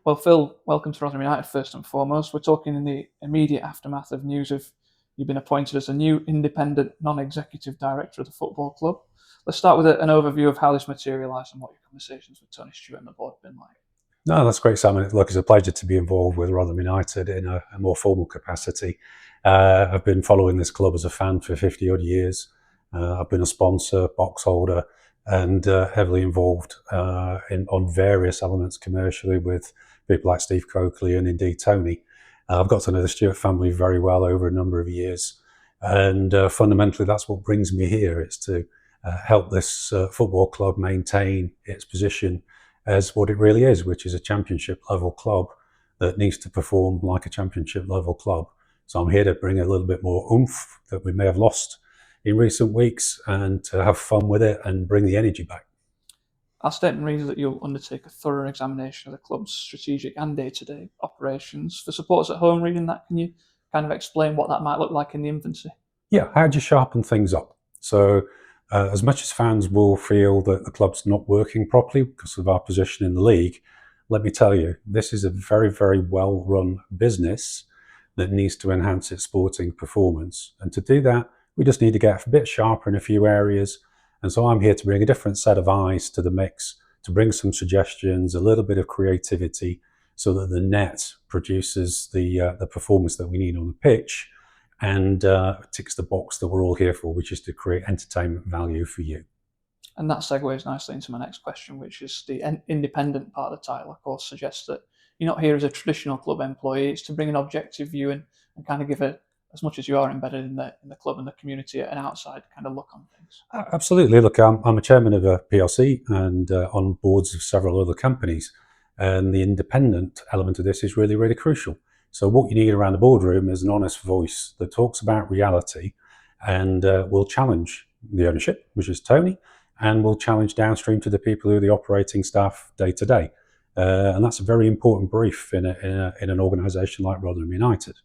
Well, Phil, welcome to Rotherham United first and foremost. We're talking in the immediate aftermath of news of you've been appointed as a new independent non-executive director of the football club. Let's start with an overview of how this materialised and what your conversations with Tony Stewart and the board have been like. No, that's great, Simon. Look, it's a pleasure to be involved with Rotherham United in a more formal capacity. I've been following this club as a fan for 50 odd years. I've been a sponsor, box holder, and heavily involved on various elements commercially with people like Steve Coakley and indeed Tony. I've got to know the Stewart family very well over a number of years, and fundamentally that's what brings me here. It's to help this football club maintain its position as what it really is, which is a championship level club that needs to perform like a championship level club. So I'm here to bring a little bit more oomph that we may have lost in recent weeks and to have fun with it and bring the energy back. Our statement reads that you'll undertake a thorough examination of the club's strategic and day-to-day operations. For supporters at home reading that, can you kind of explain what that might look like in the infancy? Yeah, how do you sharpen things up? So as much as fans will feel that the club's not working properly because of our position in the league, let me tell you, this is a very, very well-run business that needs to enhance its sporting performance. And to do that, we just need to get a bit sharper in a few areas. And so I'm here to bring a different set of eyes to the mix, to bring some suggestions, a little bit of creativity, so that the net produces the performance that we need on the pitch and ticks the box that we're all here for, which is to create entertainment value for you. And that segues nicely into my next question, which is the independent part of the title, of course, suggests that you're not here as a traditional club employee. It's to bring an objective view and kind of give it, as much as you are embedded in the club and the community, an outside kind of look on things. Absolutely. Look, I'm a chairman of a PLC and on boards of several other companies. And the independent element of this is really, really crucial. So what you need around the boardroom is an honest voice that talks about reality and will challenge the ownership, which is Tony, and will challenge downstream to the people who are the operating staff day to day. And that's a very important brief in an organisation like Rotherham United.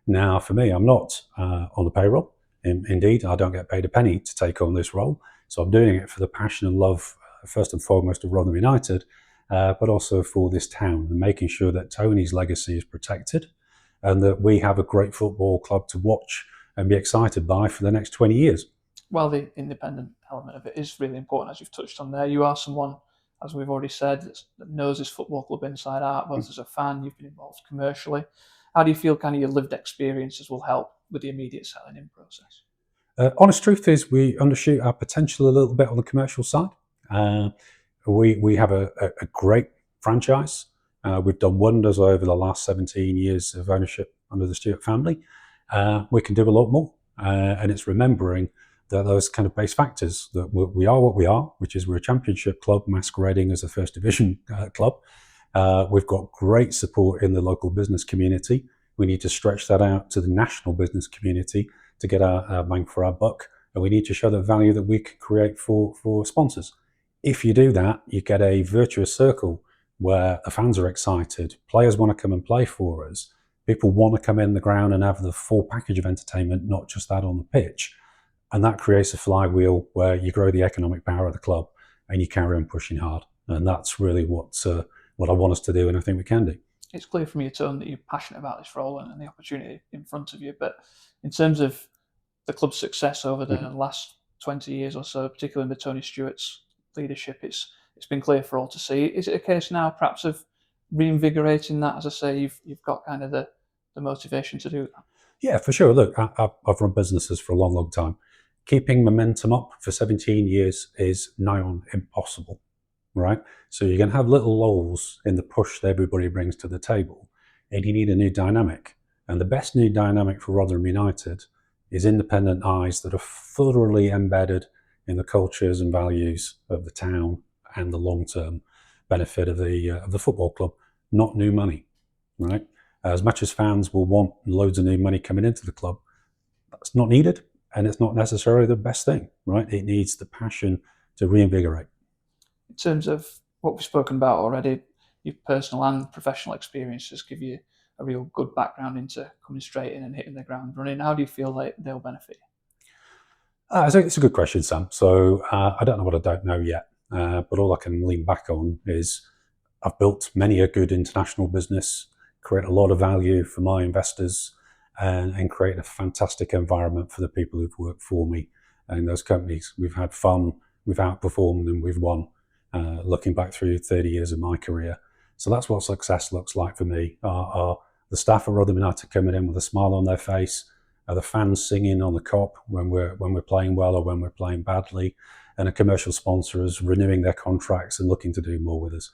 Now, for me, I'm not on the payroll. Indeed, I don't get paid a penny to take on this role. So I'm doing it for the passion and love, first and foremost, of Rotherham United, but also for this town and making sure that Tony's legacy is protected and that we have a great football club to watch and be excited by for the next 20 years. Well, the independent element of it is really important, as you've touched on there. You are someone, as we've already said, that knows this football club inside out, both as a fan, you've been involved commercially. How do you feel kind of your lived experiences will help with the immediate selling in process? Honest truth is we undershoot our potential a little bit on the commercial side. We have a great franchise. We've done wonders over the last 17 years of ownership under the Stewart family. We can do a lot more. And it's remembering that those kind of base factors, that we are what we are, which is we're a championship club masquerading as a first division club. We've got great support in the local business community. We need to stretch that out to the national business community to get our bang for our buck. And we need to show the value that we can create for sponsors. If you do that, you get a virtuous circle where the fans are excited, players want to come and play for us, people want to come in the ground and have the full package of entertainment, not just that on the pitch. And that creates a flywheel where you grow the economic power of the club and you carry on pushing hard. And that's really what I want us to do, and I think we can do. It's clear from your tone that you're passionate about this role and the opportunity in front of you. But in terms of the club's success over the last 20 years or so, particularly under Tony Stewart's leadership, it's been clear for all to see. Is it a case now perhaps of reinvigorating that? As I say, you've got kind of the motivation to do that. Yeah, for sure. Look, I've run businesses for a long, long time. Keeping momentum up for 17 years is nigh on impossible, right? So you're going to have little lulls in the push that everybody brings to the table, and you need a new dynamic. And the best new dynamic for Rotherham United is independent eyes that are thoroughly embedded in the cultures and values of the town and the long-term benefit of the football club, not new money, right? As much as fans will want loads of new money coming into the club, that's not needed, and it's not necessarily the best thing, right? It needs the passion to reinvigorate. In terms of what we've spoken about already, your personal and professional experiences give you a real good background into coming straight in and hitting the ground running. How do you feel like they'll benefit you? It's a good question, Sam. So I don't know what I don't know yet, but all I can lean back on is I've built many a good international business, create a lot of value for my investors, and create a fantastic environment for the people who've worked for me in those companies. We've had fun, we've outperformed, and we've won, looking back through 30 years of my career. So that's what success looks like for me. Are the staff at Rotherham United coming in with a smile on their face? Are the fans singing on the cop when we're playing well or when we're playing badly? And a commercial sponsors renewing their contracts and looking to do more with us.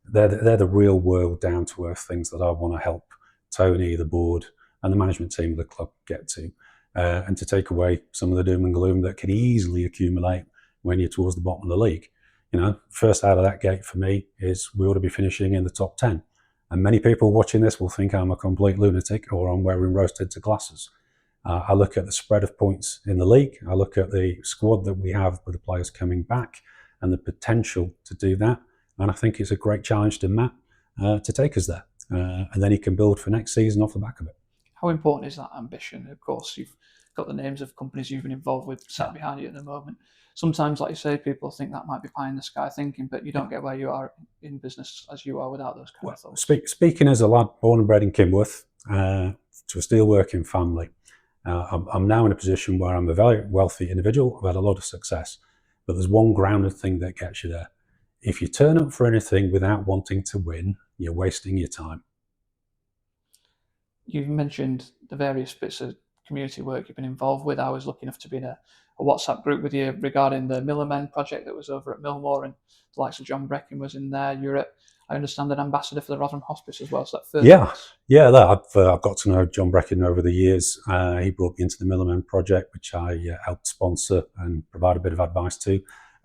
They're the real world, down to earth things that I want to help Tony, the board, and the management team of the club get to, and to take away some of the doom and gloom that can easily accumulate when you're towards the bottom of the league. First out of that gate for me is we ought to be finishing in the top 10. And many people watching this will think I'm a complete lunatic or I'm wearing rose-tinted glasses. I look at the spread of points in the league. I look at the squad that we have with the players coming back and the potential to do that. And I think it's a great challenge to Matt to take us there. And then he can build for next season off the back of it. How important is that ambition? Of course, you've got the names of companies you've been involved with sat behind you at the moment. Sometimes, like you say, people think that might be pie in the sky thinking, but you don't get where you are in business as you are without those kind of thoughts. Speaking as a lad born and bred in Kinworth, to a steelworking family, I'm now in a position where I'm a very wealthy individual. I've had a lot of success, but there's one grounded thing that gets you there. If you turn up for anything without wanting to win, you're wasting your time. You've mentioned the various bits of community work you've been involved with. I was lucky enough to be in a WhatsApp group with you regarding the Millermen project that was over at Millmore, and the likes of John Breckin was in there. You're I understand, an ambassador for the Rotherham Hospice as well. So that I've got to know John Breckin over the years. He brought me into the Millermen project, which I helped sponsor and provide a bit of advice to.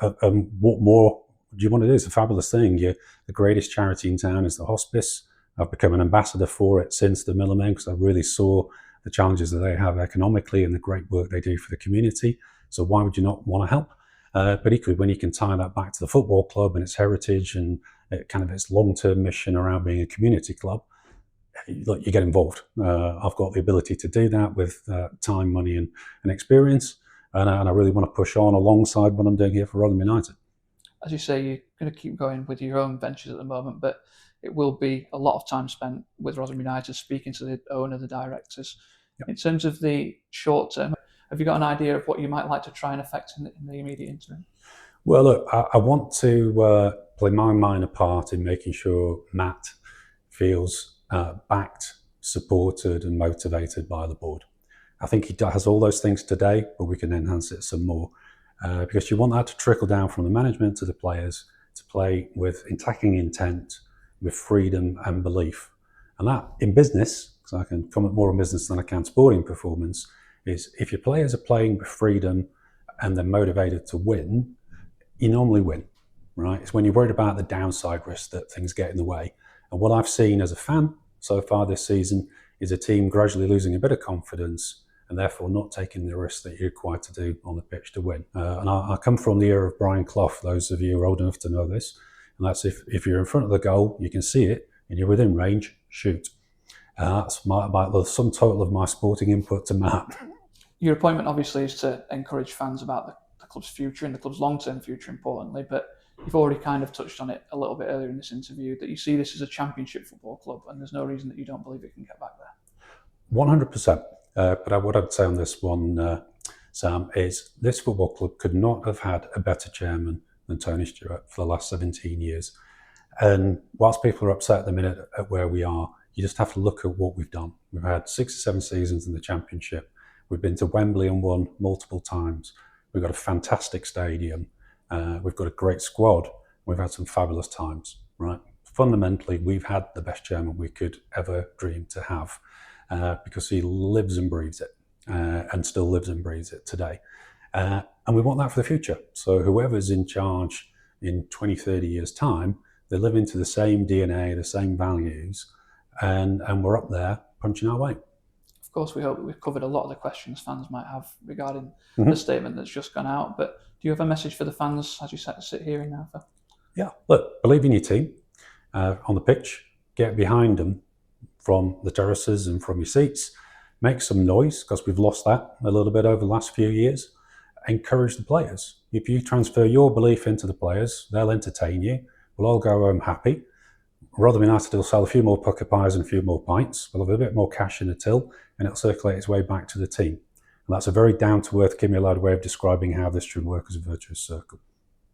What more do you want to do? It's a fabulous thing. The greatest charity in town is the hospice. I've become an ambassador for it since the Millermen because I really saw the challenges that they have economically and the great work they do for the community. So why would you not want to help? But equally, when you can tie that back to the football club and its heritage and kind of its long-term mission around being a community club, you get involved. I've got the ability to do that with time, money, and experience, and I really want to push on alongside what I'm doing here for Rotherham United. As you say, you're going to keep going with your own ventures at the moment, but it will be a lot of time spent with Rotherham United, speaking to the owner, the directors. Yep. In terms of the short term, have you got an idea of what you might like to try and affect in the immediate interim? Well, look, I want to play my minor part in making sure Matt feels backed, supported, and motivated by the board. I think he has all those things today, but we can enhance it some more because you want that to trickle down from the management to the players to play with attacking intent, with freedom and belief. And that in business, because I can comment more on business than I can sporting performance, is if your players are playing with freedom and they're motivated to win, you normally win, right? It's when you're worried about the downside risk that things get in the way. And what I've seen as a fan so far this season is a team gradually losing a bit of confidence and therefore not taking the risks that you're required to do on the pitch to win. And I come from the era of Brian Clough, those of you who are old enough to know this. And that's if you're in front of the goal, you can see it, and you're within range, shoot. That's the sum total of my sporting input to Matt. Your appointment obviously is to encourage fans about the club's future and the club's long-term future, importantly, but you've already kind of touched on it a little bit earlier in this interview, that you see this as a championship football club, and there's no reason that you don't believe it can get back there. 100%. But what I'd say on this one, Sam, is this football club could not have had a better chairman than Tony Stewart for the last 17 years. And whilst people are upset at the minute at where we are, you just have to look at what we've done. We've had 6 or 7 seasons in the Championship. We've been to Wembley and won multiple times. We've got a fantastic stadium. We've got a great squad. We've had some fabulous times, right? Fundamentally, we've had the best chairman we could ever dream to have because he lives and breathes it and still lives and breathes it today. And we want that for the future. So whoever's in charge in 20, 30 years' time, they live into the same DNA, the same values, and we're up there punching our weight. Of course, we hope that we've covered a lot of the questions fans might have regarding the statement that's just gone out. But do you have a message for the fans as you sit here in now? Yeah, look, believe in your team on the pitch, get behind them from the terraces and from your seats, make some noise because we've lost that a little bit over the last few years. Encourage the players. If you transfer your belief into the players, they'll entertain you. We'll all go home happy. Rotherham United will sell a few more pucker pies and a few more pints. We'll have a bit more cash in the till, and it'll circulate its way back to the team. And that's a very down-to-earth, give-me-a-load way of describing how this should work as a virtuous circle.